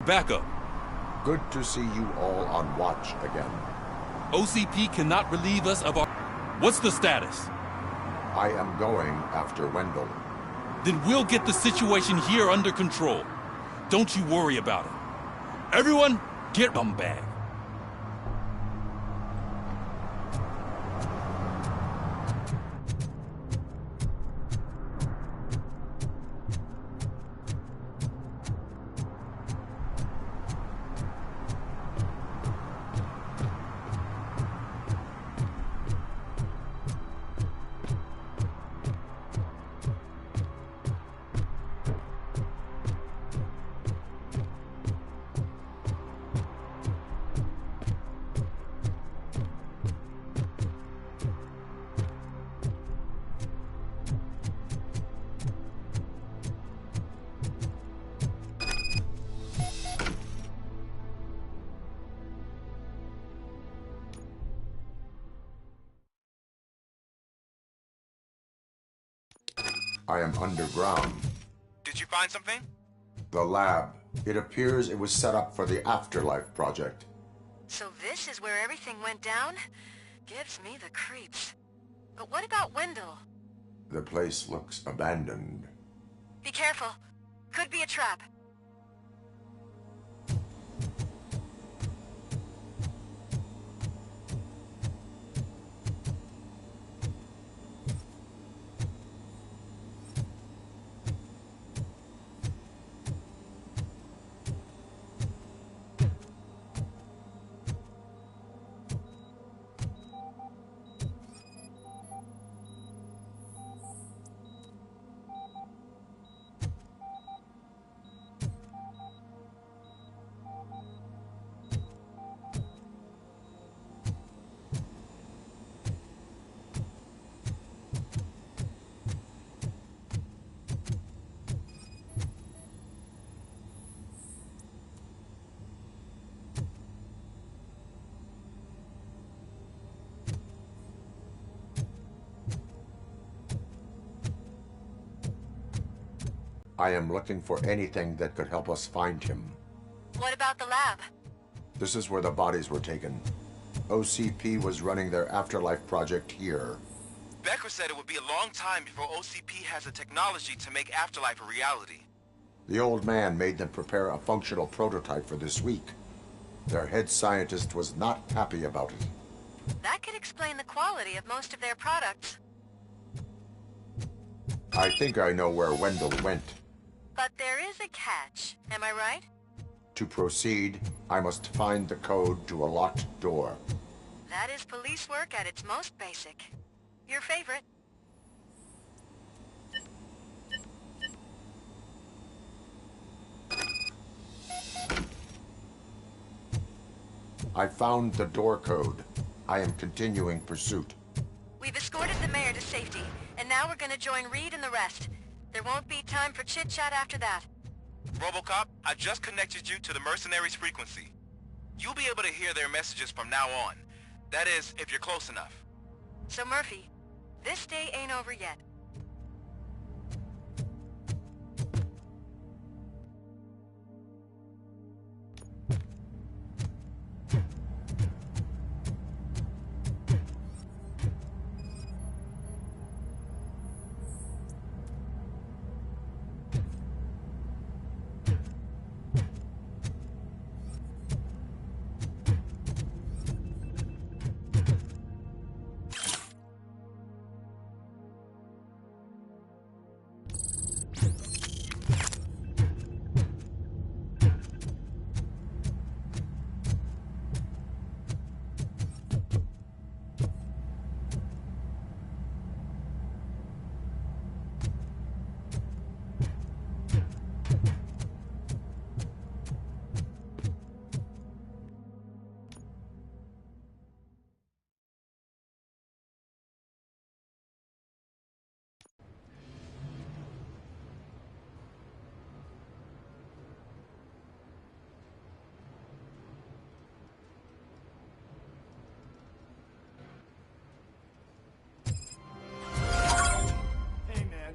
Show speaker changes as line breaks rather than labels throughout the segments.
Back up.
Good to see you all on watch again.
OCP cannot relieve us of our... What's the status?
I am going after Wendell.
Then we'll get the situation here under control. Don't you worry about it. Everyone, get them back.
I am underground.
Did you find something?
The lab. It appears it was set up for the Afterlife project.
So this is where everything went down? Gives me the creeps. But what about Wendell?
The place looks abandoned.
Be careful. Could be a trap.
I am looking for anything that could help us find him.
What about the lab?
This is where the bodies were taken. OCP was running their Afterlife project here.
Becker said it would be a long time before OCP has the technology to make Afterlife a reality.
The old man made them prepare a functional prototype for this week. Their head scientist was not happy about it.
That could explain the quality of most of their products.
I think I know where Wendell went.
But there is a catch, am I right?
To proceed, I must find the code to a locked door.
That is police work at its most basic. Your favorite.
I found the door code. I am continuing pursuit.
We've escorted the mayor to safety, and now we're gonna join Reed and the rest. There won't be time for chit-chat after that.
RoboCop, I just connected you to the mercenaries' frequency. You'll be able to hear their messages from now on. That is, if you're close enough.
So Murphy, this day ain't over yet.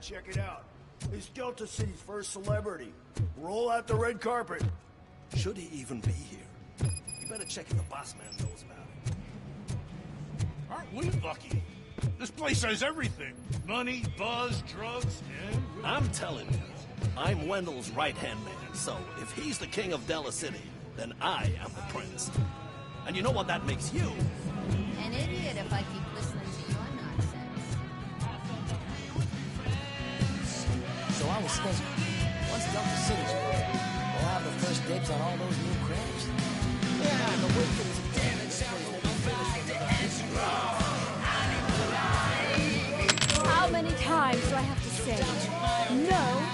man, check it out. He's Delta City's first celebrity. Roll out the red carpet.
Should he even be here? You better check if the boss man knows about it.
Aren't we lucky? This place has everything. Money, buzz, drugs, and...
I'm telling you, I'm Wendell's right-hand man, so if he's the king of Delta City, then I am the prince. And you know what that makes you?
An idiot if I keep listening to your nonsense.
So I was thinking, once Delta City's built, we'll have the first dibs on all those new crabs. Yeah, and the wicked to damage sound will be finished with the
How many times do I have to say no?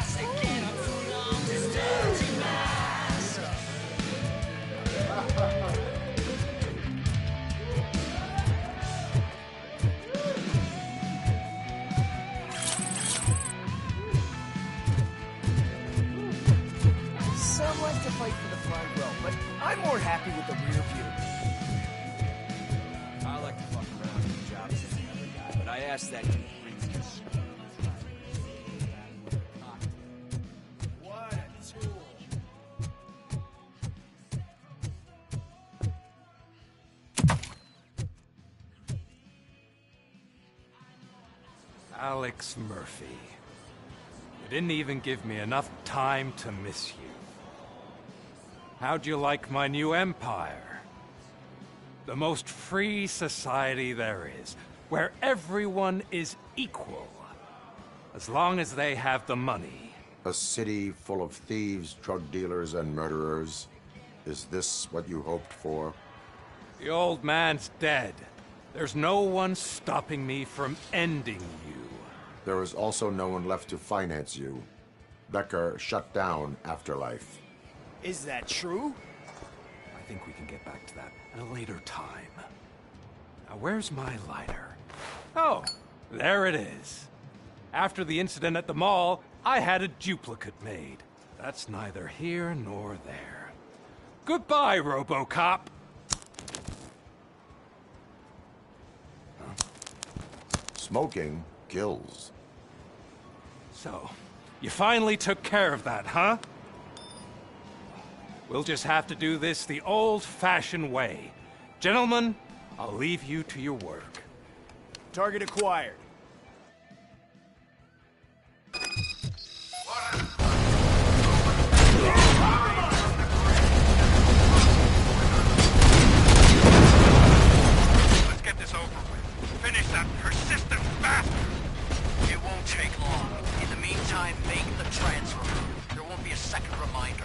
Someone to fight for the front row, but I'm more happy with the rear view.
I like to fuck around with jobs as the other guy, but I asked that dude brings this.
What a tool.
Alex Murphy. You didn't even give me enough time to miss you. How'd you like my new empire? The most free society there is, where everyone is equal, as long as they have the money.
A city full of thieves, drug dealers, and murderers. Is this what you hoped for?
The old man's dead. There's no one stopping me from ending you.
There is also no one left to finance you. Becker shut down Afterlife.
Is that true?
I think we can get back to that at a later time. Now, where's my lighter? Oh, there it is. After the incident at the mall, I had a duplicate made. That's neither here nor there. Goodbye, RoboCop.
Smoking kills.
So, you finally took care of that, huh? We'll just have to do this the old-fashioned way. Gentlemen, I'll leave you to your work.
Target acquired.
Let's get this over with. Finish that persistent bastard.
It won't take long. In the meantime, make the transfer. There won't be a second reminder.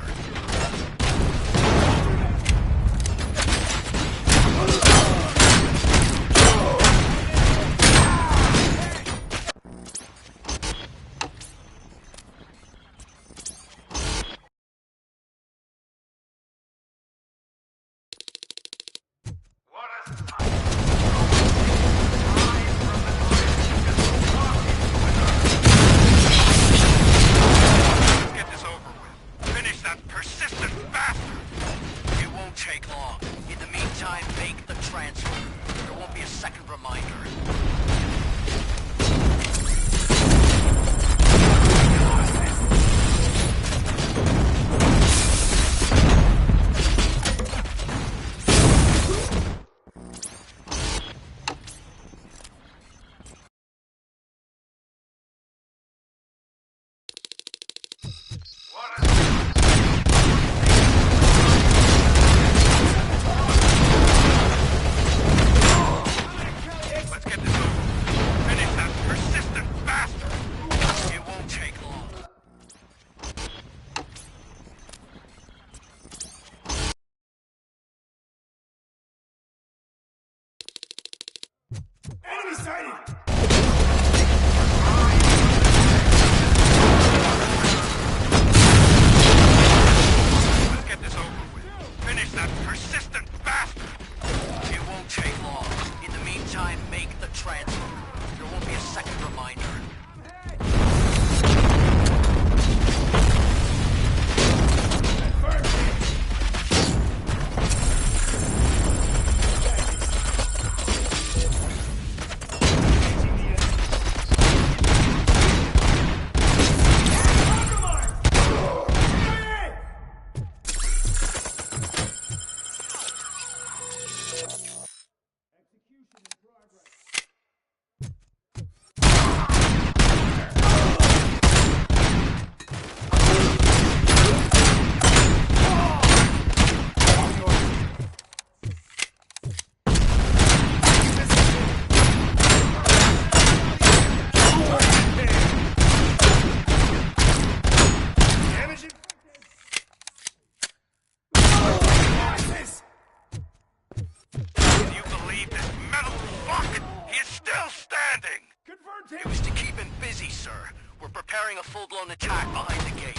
sir. We're preparing a full-blown attack behind the gate.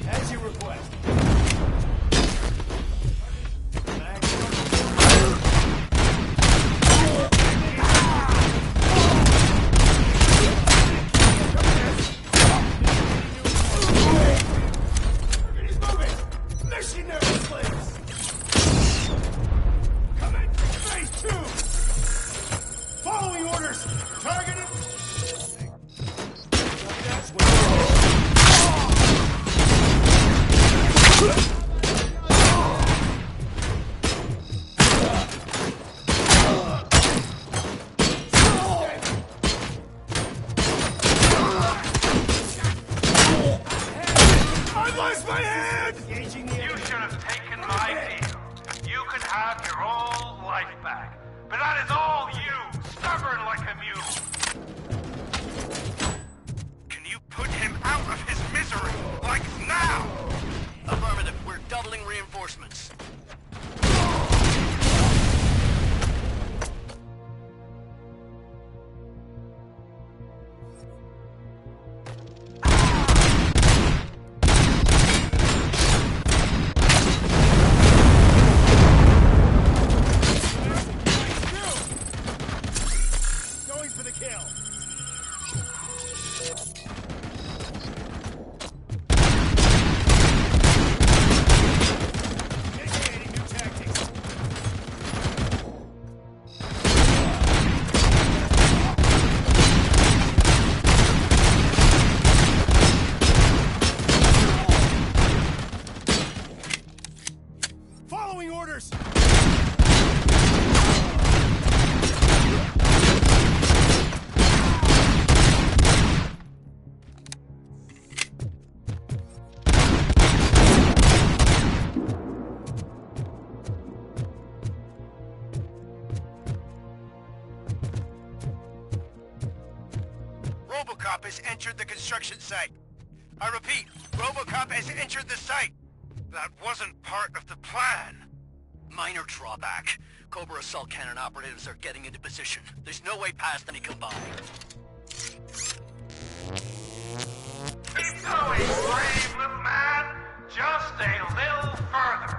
As you request.
RoboCop has entered the construction site. I repeat, RoboCop has entered the site. That wasn't part of the plan. Minor drawback. Cobra assault cannon operatives are getting into position. There's no way past any come by.
Keep going, brave little man. Just a little further.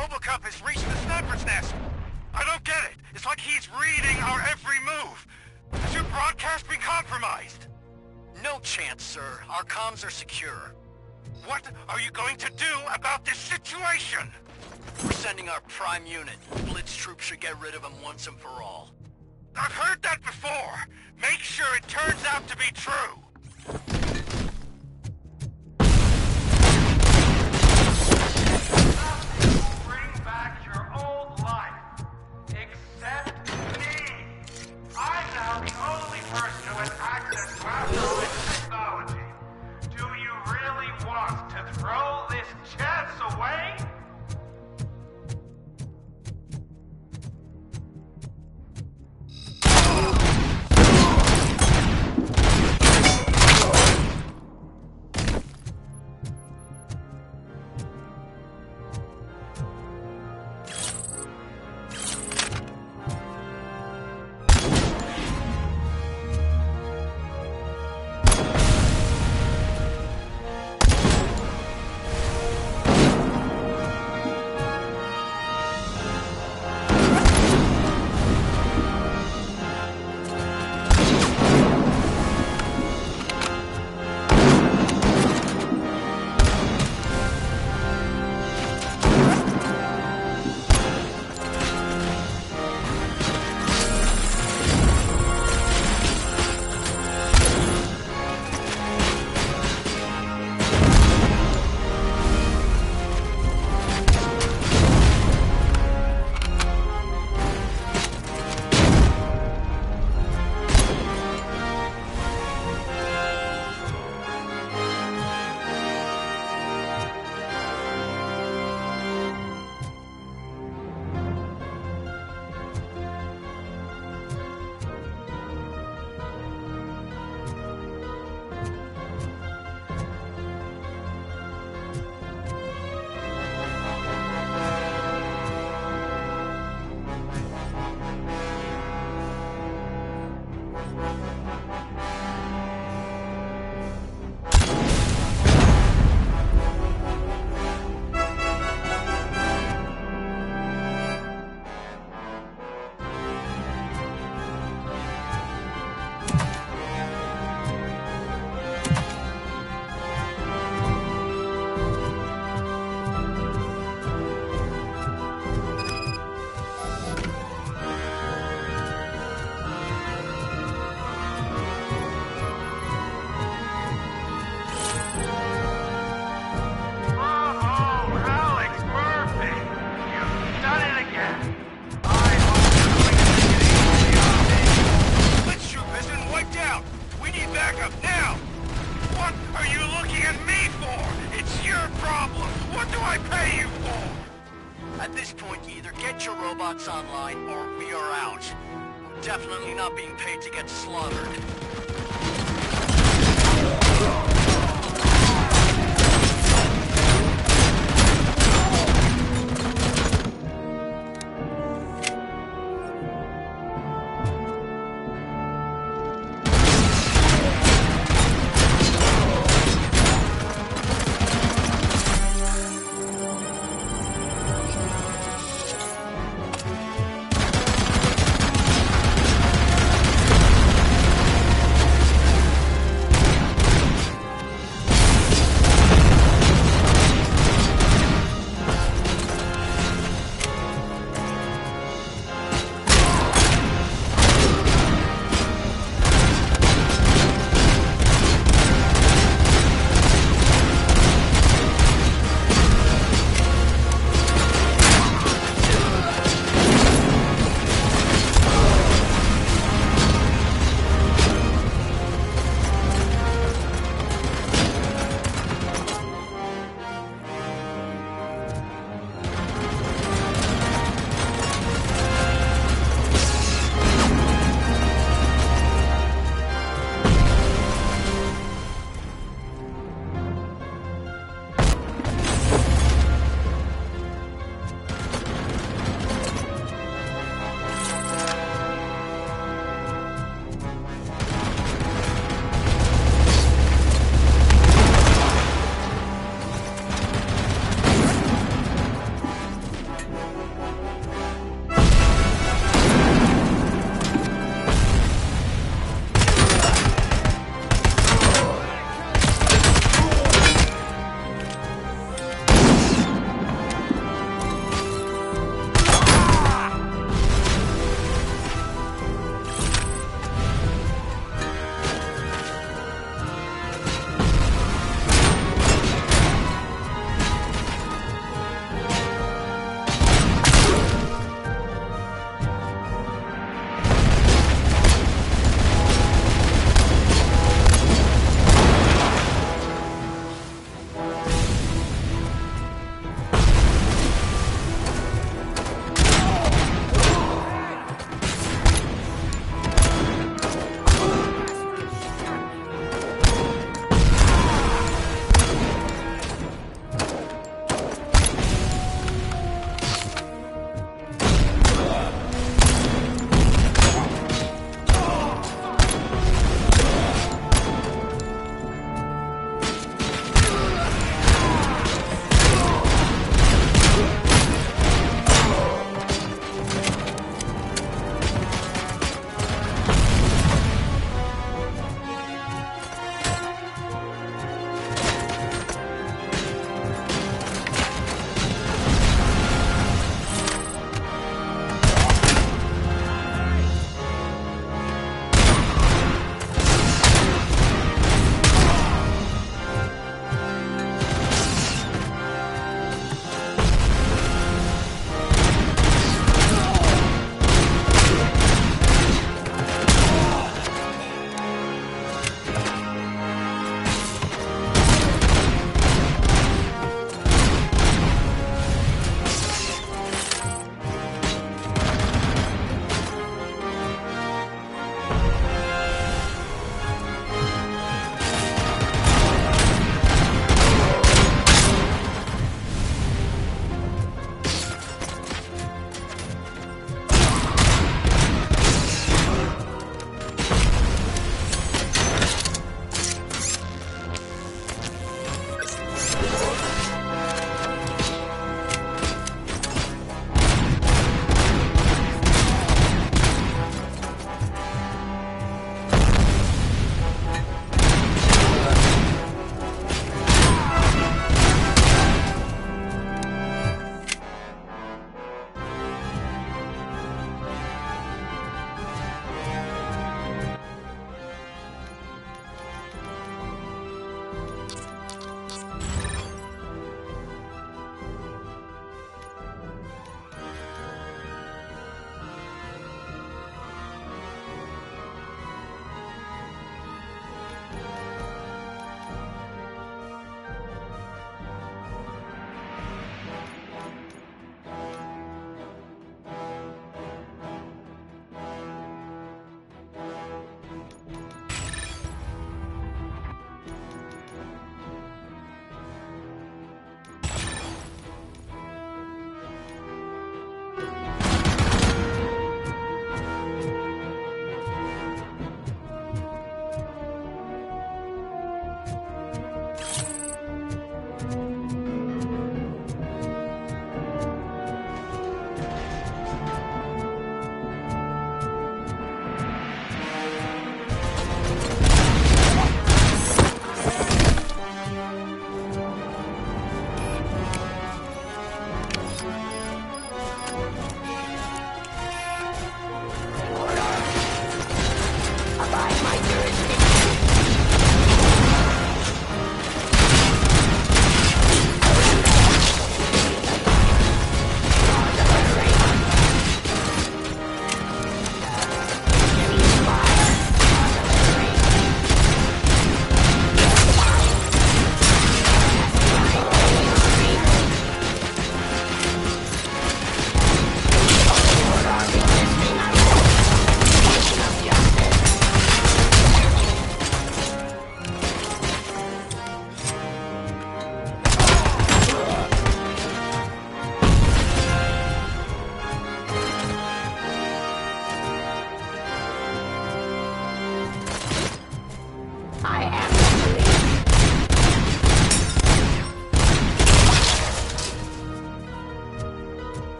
RoboCop has reached the sniper's nest. I don't get it. It's like he's reading our every move. Has your broadcast been compromised? No chance, sir. Our comms are secure. What are you going to do about this situation? We're sending our prime unit. Blitz troops should get rid of him once and for all. I've heard that before. Make sure it turns out to be true.
Bring back your old life. Except me. I'm now the only person who has access to afterlife technology. Do you really want to throw this chance away?
this point, you either get your robots online, or we are out. We're definitely not being paid to get slaughtered.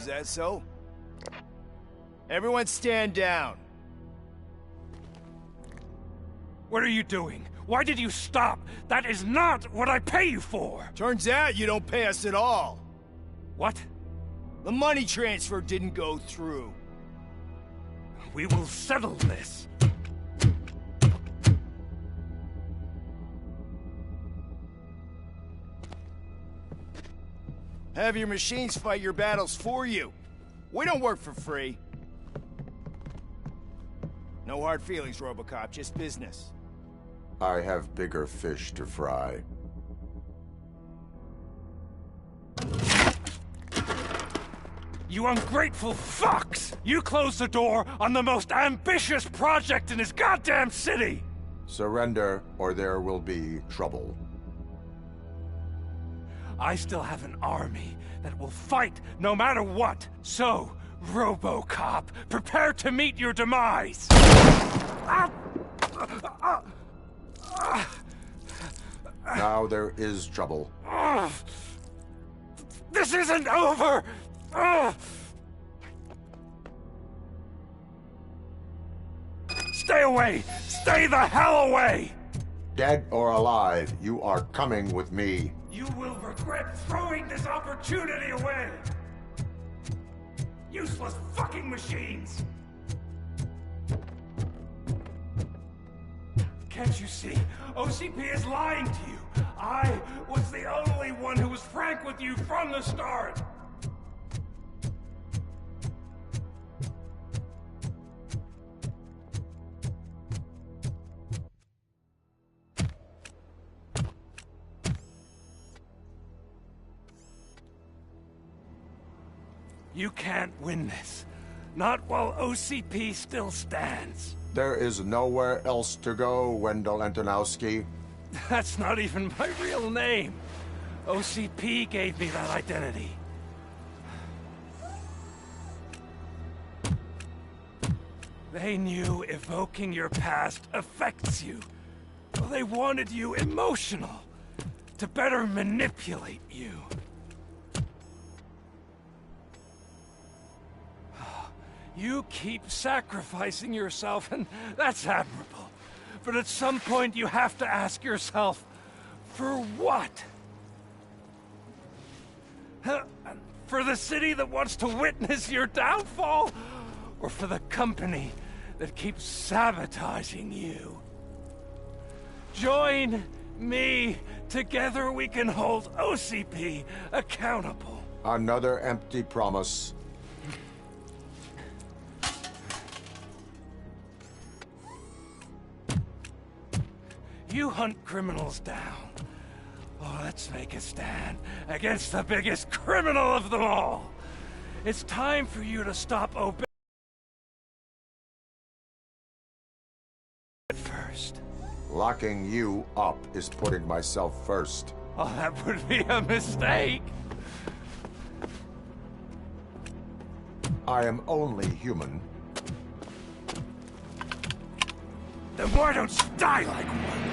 that so? Everyone stand down.
What are you doing? Why did you stop? That is not what I pay you for!
Turns out you don't pay us at all.
What?
The money transfer didn't go through.
We will settle this.
Have your machines fight your battles for you. We don't work for free. No hard feelings, RoboCop, just business.
I have bigger fish to fry.
You ungrateful fucks! You closed the door on the most ambitious project in this goddamn city!
Surrender, or there will be trouble.
I still have an army that will fight no matter what. So, RoboCop, prepare to meet your demise!
Now there is trouble.
This isn't over! Stay away! Stay the hell away!
Dead or alive, you are coming with me.
You will regret throwing this opportunity away! Useless fucking machines! Can't you see? OCP is lying to you! I was the only one who was frank with you from the start! You can't win this. Not while OCP still stands.
There is nowhere else to go, Wendell Antonowski.
That's not even my real name. OCP gave me that identity. They knew evoking your past affects you. Well, they wanted you emotional, to better manipulate you. You keep sacrificing yourself, and that's admirable. But at some point you have to ask yourself, for what? For the city that wants to witness your downfall? Or for the company that keeps sabotaging you? Join me. Together we can hold OCP accountable.
Another empty promise.
You hunt criminals down. Oh, let's make a stand against the biggest criminal of them all. It's time for you to stop obeying first.
Locking you up is putting myself first.
Oh, that would be a mistake.
I am only human.
Then why don't you die like one?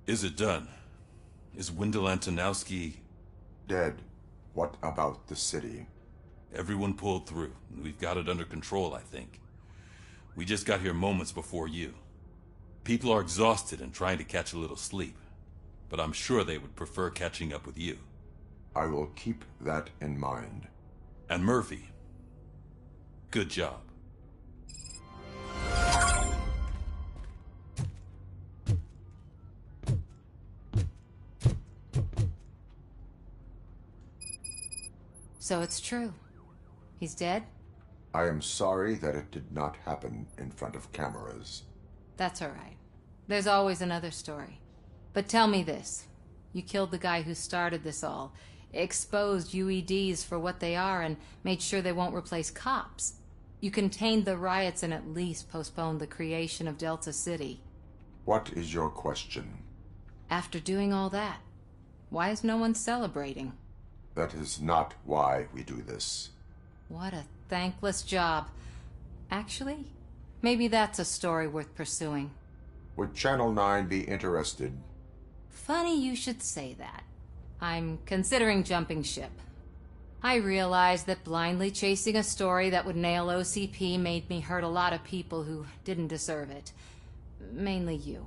Is it done? Is Wendell Antonowski...
dead? What about the city?
Everyone pulled through. We've got it under control, I think. We just got here moments before you. People are exhausted and trying to catch a little sleep. But I'm sure they would prefer catching up with you.
I will keep that in mind.
And Murphy, good job.
So it's true. He's dead?
I am sorry that it did not happen in front of cameras.
That's all right. There's always another story. But tell me this. You killed the guy who started this all.
exposed UEDs for what they are and made sure they won't replace cops. You contained the riots and at least postponed the creation of Delta City.
What is your question?
After doing all that, why is no one celebrating?
That is not why we do this.
What a thankless job. Actually, maybe that's a story worth pursuing.
Would Channel 9 be interested?
Funny you should say that. I'm considering jumping ship. I realized that blindly chasing a story that would nail OCP made me hurt a lot of people who didn't deserve it. Mainly you.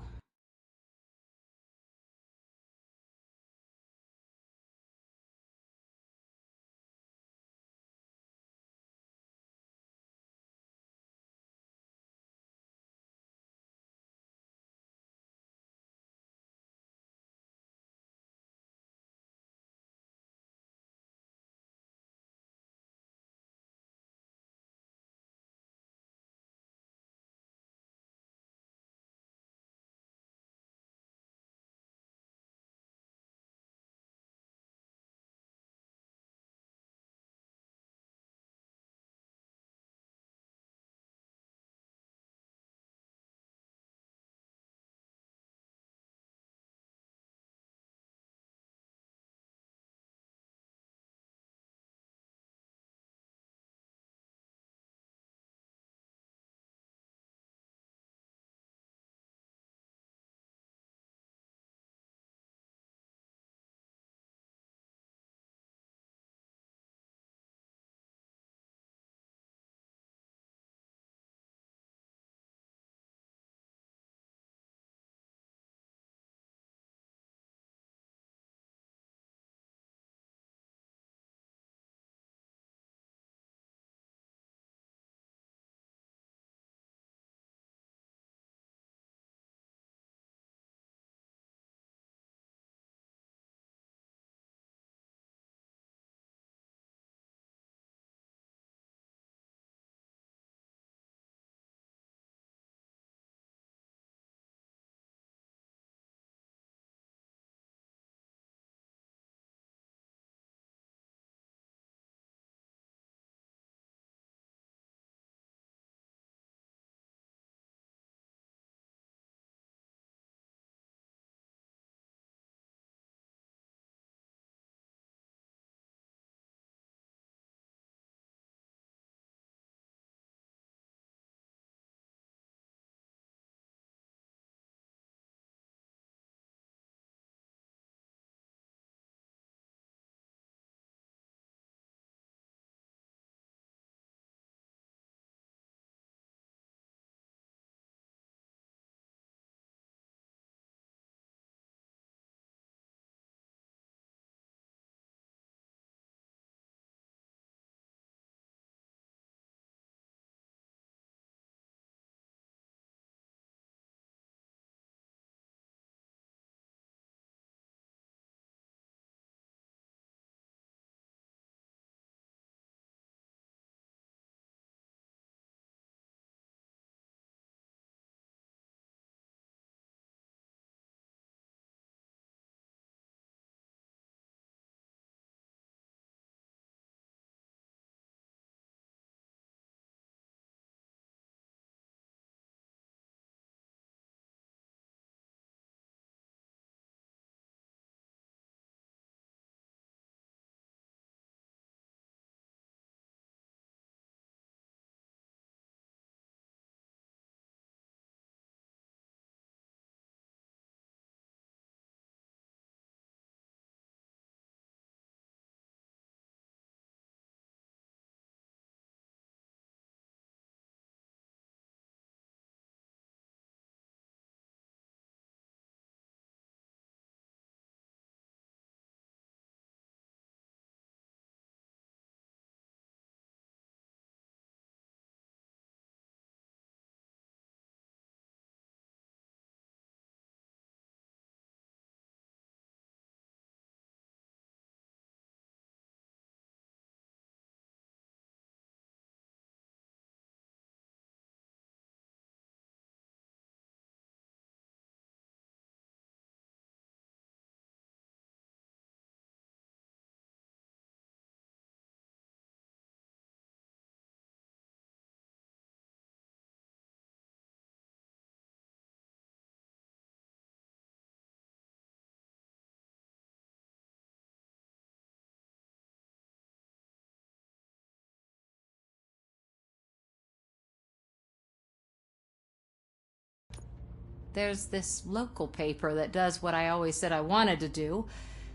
There's this local paper that does what I always said I wanted to do.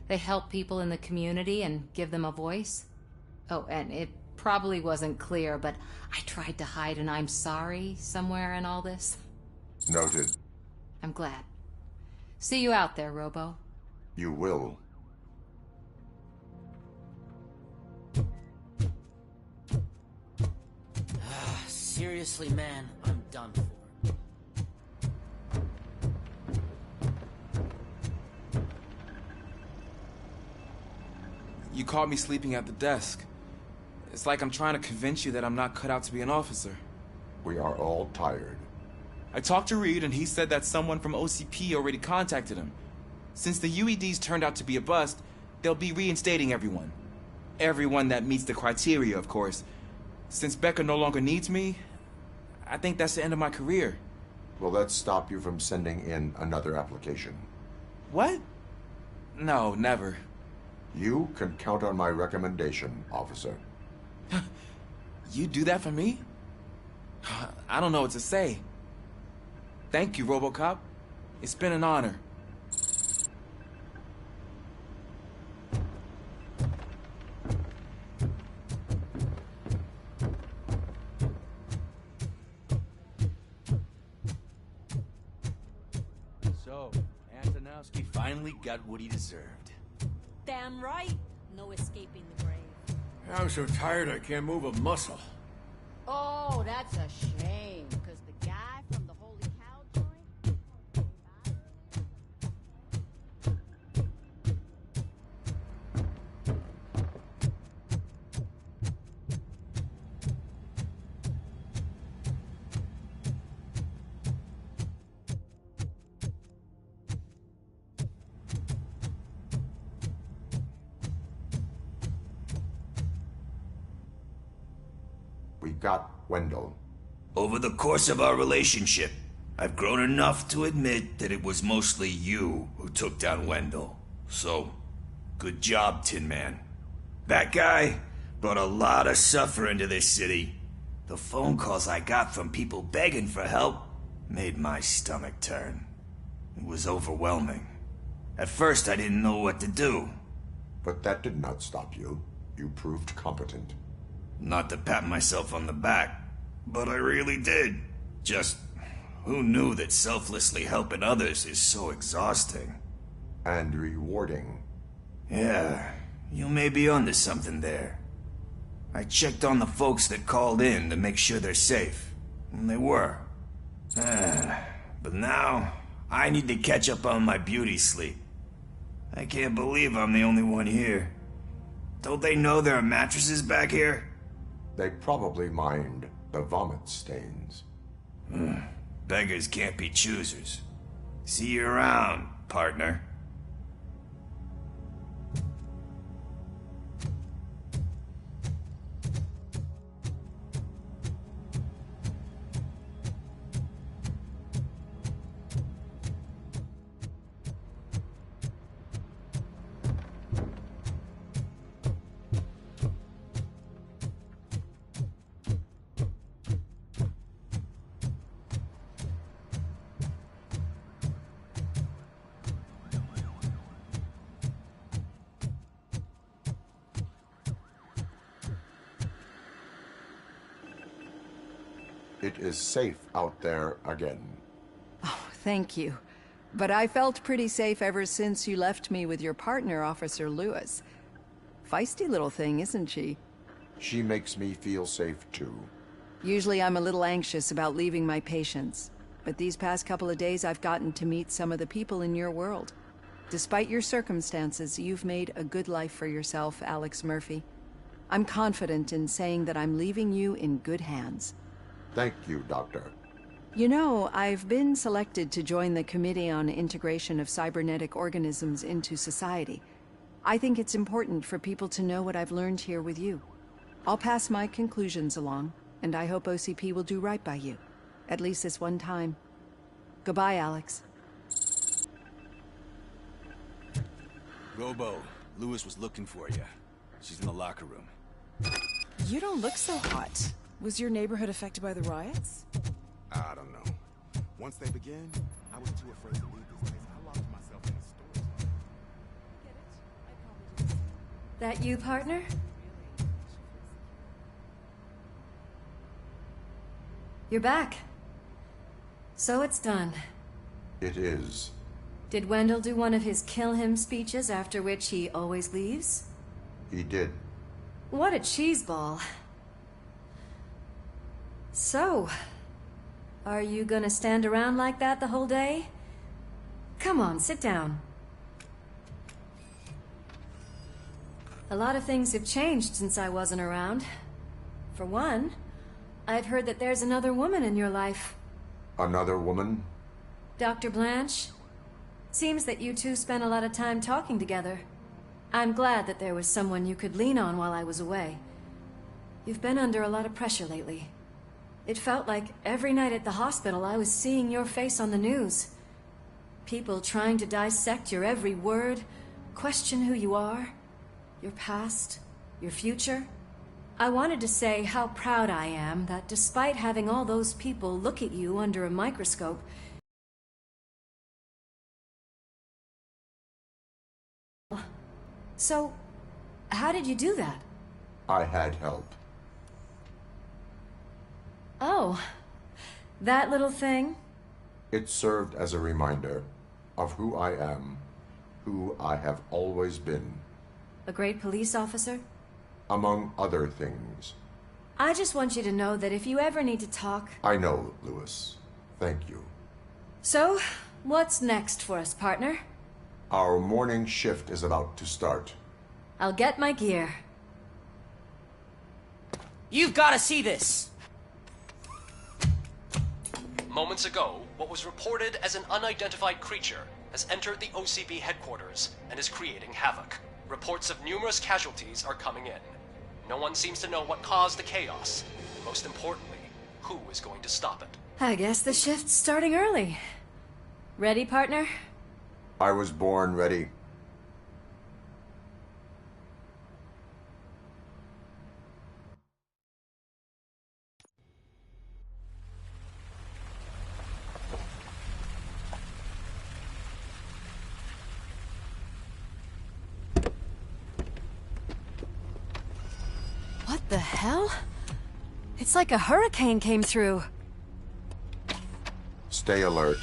They help people in the community and give them a voice. Oh, and it probably wasn't clear, but I tried to hide an I'm sorry somewhere in all this.
Noted.
I'm glad. See you out there, Robo.
You will.
Seriously, man, I'm done for.
You caught me sleeping at the desk. It's like I'm trying to convince you that I'm not cut out to be an officer.
We are all tired.
I talked to Reed and he said that someone from OCP already contacted him. Since the UEDs turned out to be a bust, they'll be reinstating everyone. Everyone that meets the criteria, of course. Since Becca no longer needs me, I think that's the end of my career.
Will that stop you from sending in another application?
What? No, never.
You can count on my recommendation, officer.
You do that for me? I don't know what to say. Thank you, RoboCop. It's been an honor.
So, Antonowski finally got what he deserved.
Damn right. No escaping the grave.
I'm so tired I can't move a muscle.
Oh, that's a shame, because the guy from the Holy Cow joint
We got Wendell.
Over the course of our relationship, I've grown enough to admit that it was mostly you who took down Wendell. So, good job, Tin Man. That guy brought a lot of suffering to this city. The phone calls I got from people begging for help made my stomach turn. It was overwhelming. At first, I didn't know what to do.
But that did not stop you. You proved competent.
Not to pat myself on the back, but I really did. Just, who knew that selflessly helping others is so exhausting?
And rewarding.
Yeah, you may be onto something there. I checked on the folks that called in to make sure they're safe, and they were. But now, I need to catch up on my beauty sleep. I can't believe I'm the only one here. Don't they know there are mattresses back here?
They probably mind the vomit stains.
Beggars can't be choosers. See you around, partner.
It is safe out there again.
Oh, thank you. But I felt pretty safe ever since you left me with your partner, Officer Lewis. Feisty little thing, isn't she?
She makes me feel safe, too.
Usually I'm a little anxious about leaving my patients, but these past couple of days I've gotten to meet some of the people in your world. Despite your circumstances, you've made a good life for yourself, Alex Murphy. I'm confident in saying that I'm leaving you in good hands.
Thank you, Doctor.
You know, I've been selected to join the Committee on Integration of Cybernetic Organisms into Society. I think it's important for people to know what I've learned here with you. I'll pass my conclusions along, and I hope OCP will do right by you. At least this one time. Goodbye, Alex.
Robo, Lewis was looking for you. She's in the locker room.
You don't look so hot. Was your neighborhood affected by the riots?
I don't know.
Once they begin, I was too afraid to leave this place. I locked myself in the storage.
That you, partner? You're back. So it's done.
It is.
Did Wendell do one of his kill him speeches after which he always leaves?
He did.
What a cheeseball. So, are you gonna stand around like that the whole day? Come on, sit down. A lot of things have changed since I wasn't around. For one, I've heard that there's another woman in your life.
Another woman?
Dr. Blanche? Seems that you two spent a lot of time talking together. I'm glad that there was someone you could lean on while I was away. You've been under a lot of pressure lately. It felt like every night at the hospital I was seeing your face on the news. People trying to dissect your every word, question who you are, your past, your future. I wanted to say how proud I am that despite having all those people look at you under a microscope, so, how did you do that?
I had help.
Oh, that little thing?
It served as a reminder of who I am, who I have always been.
A great police officer?
Among other things.
I just want you to know that if you ever need to talk...
I know, Lewis. Thank you.
So, what's next for us, partner?
Our morning shift is about to start.
I'll get my gear.
You've got to see this!
Moments ago, what was reported as an unidentified creature has entered the OCP headquarters and is creating havoc. Reports of numerous casualties are coming in. No one seems to know what caused the chaos. And most importantly, who is going to stop it.
I guess the shift's starting early. Ready, partner?
I was born ready.
What the hell? It's like a hurricane came through.
Stay alert.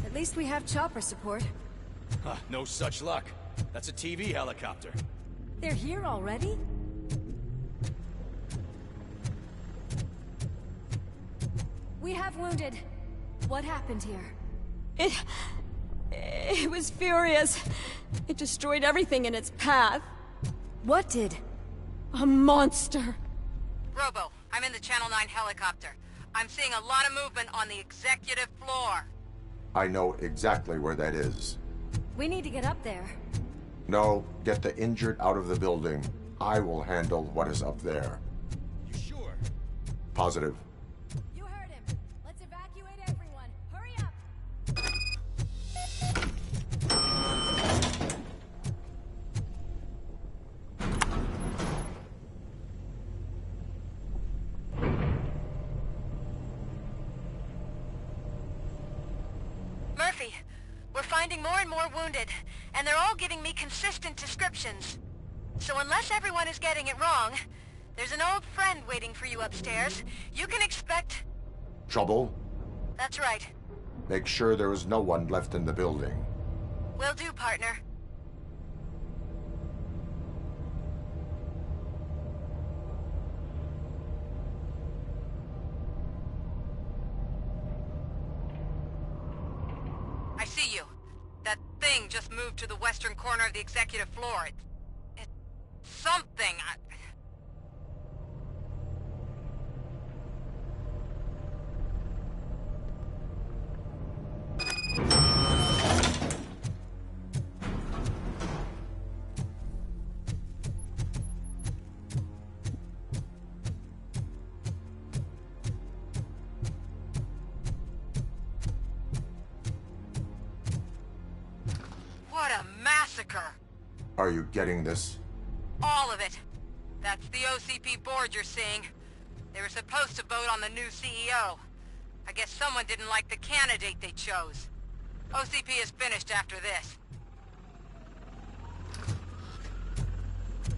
At least we have chopper support.
Huh, no such luck. That's a TV helicopter.
They're here already? We have wounded. What happened here?
It was furious. It destroyed everything in its path.
What did?
A monster.
Robo, I'm in the Channel 9 helicopter. I'm seeing a lot of movement on the executive floor.
I know exactly where that is.
We need to get up there.
No, get the injured out of the building. I will handle what is up there.
You sure?
Positive.
You heard him. Let's evacuate everyone. Hurry up!
Murphy, we're finding more and more wounded, and they're all giving me consistent descriptions. So unless everyone is getting it wrong, there's an old friend waiting for you upstairs. You can expect...
Trouble?
That's right.
Make sure there is no one left in the building.
Will do, partner. I see you. That thing just moved to the western corner of the executive floor. It's something. massacre.
Are you getting this?
All of it. That's the OCP board you're seeing. They were supposed to vote on the new CEO. I guess someone didn't like the candidate they chose. OCP is finished after this.